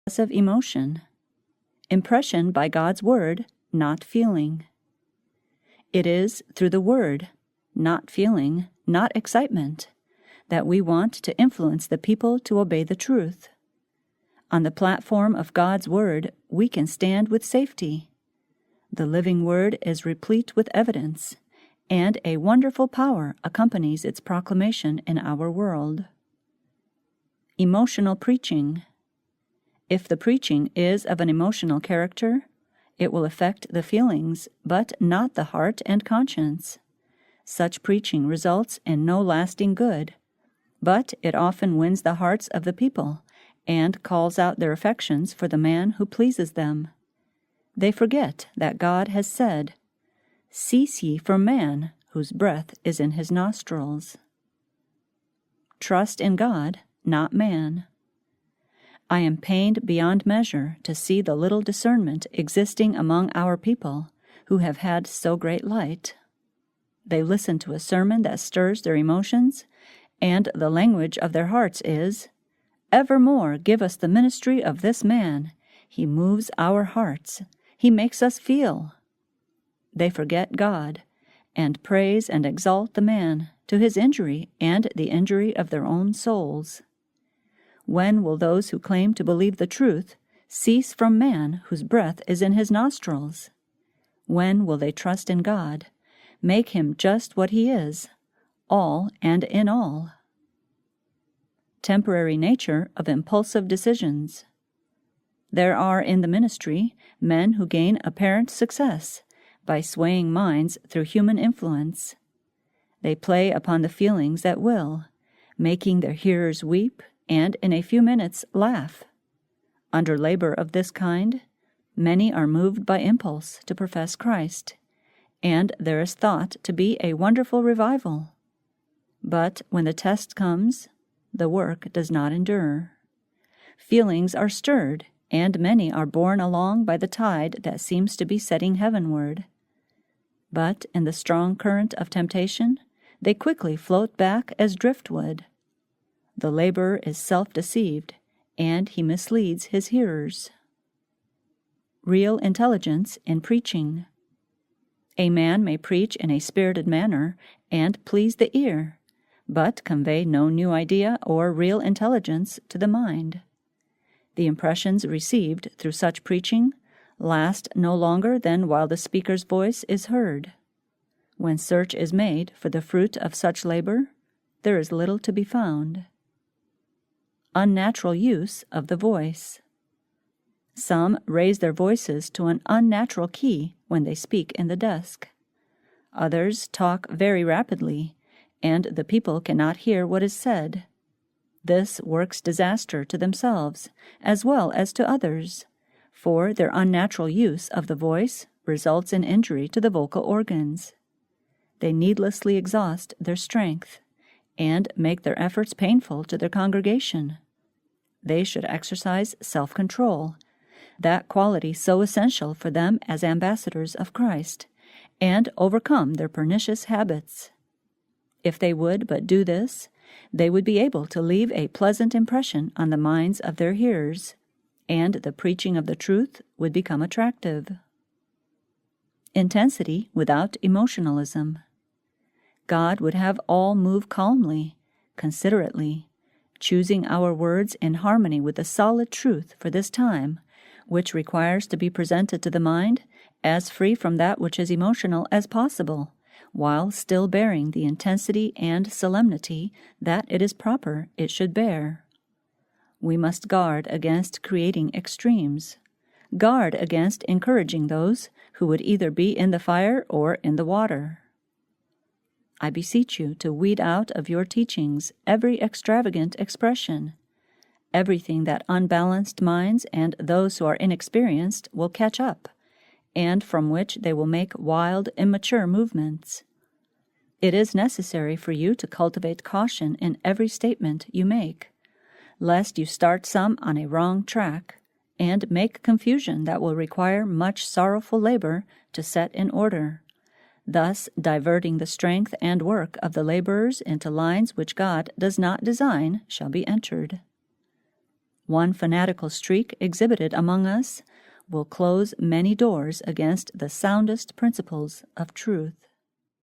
of emotion. Impression by God's Word, not feeling. It is through the Word, not feeling, not excitement, that we want to influence the people to obey the truth. On the platform of God's Word, we can stand with safety. The living Word is replete with evidence, and a wonderful power accompanies its proclamation in our world. Emotional preaching. If the preaching is of an emotional character, it will affect the feelings, but not the heart and conscience. Such preaching results in no lasting good, but it often wins the hearts of the people and calls out their affections for the man who pleases them. They forget that God has said, "Cease ye from man, whose breath is in his nostrils." Trust in God, not man. I am pained beyond measure to see the little discernment existing among our people who have had so great light. They listen to a sermon that stirs their emotions, and the language of their hearts is, "Evermore give us the ministry of this man. He moves our hearts. He makes us feel." They forget God, and praise and exalt the man to his injury and the injury of their own souls. When will those who claim to believe the truth cease from man whose breath is in his nostrils? When will they trust in God, make him just what he is, all and in all? Temporary nature of impulsive decisions. There are in the ministry men who gain apparent success by swaying minds through human influence. They play upon the feelings at will, making their hearers weep and in a few minutes laugh. Under labor of this kind, many are moved by impulse to profess Christ, and there is thought to be a wonderful revival. But when the test comes, the work does not endure. Feelings are stirred, and many are borne along by the tide that seems to be setting heavenward. But in the strong current of temptation, they quickly float back as driftwood. The laborer is self-deceived, and he misleads his hearers. Real intelligence in preaching. A man may preach in a spirited manner and please the ear, but convey no new idea or real intelligence to the mind. The impressions received through such preaching last no longer than while the speaker's voice is heard. When search is made for the fruit of such labor, there is little to be found. Unnatural use of the voice. Some raise their voices to an unnatural key when they speak in the desk. Others talk very rapidly, and the people cannot hear what is said. This works disaster to themselves as well as to others, for their unnatural use of the voice results in injury to the vocal organs. They needlessly exhaust their strength and make their efforts painful to their congregation. They should exercise self-control, that quality so essential for them as ambassadors of Christ, and overcome their pernicious habits. If they would but do this, they would be able to leave a pleasant impression on the minds of their hearers, and the preaching of the truth would become attractive. Intensity without emotionalism. God would have all move calmly, considerately, choosing our words in harmony with the solid truth for this time, which requires to be presented to the mind as free from that which is emotional as possible, while still bearing the intensity and solemnity that it is proper it should bear. We must guard against creating extremes, guard against encouraging those who would either be in the fire or in the water. I beseech you to weed out of your teachings every extravagant expression, everything that unbalanced minds and those who are inexperienced will catch up, and from which they will make wild, immature movements. It is necessary for you to cultivate caution in every statement you make, lest you start some on a wrong track, and make confusion that will require much sorrowful labor to set in order, thus diverting the strength and work of the laborers into lines which God does not design shall be entered. One fanatical streak exhibited among us will close many doors against the soundest principles of truth.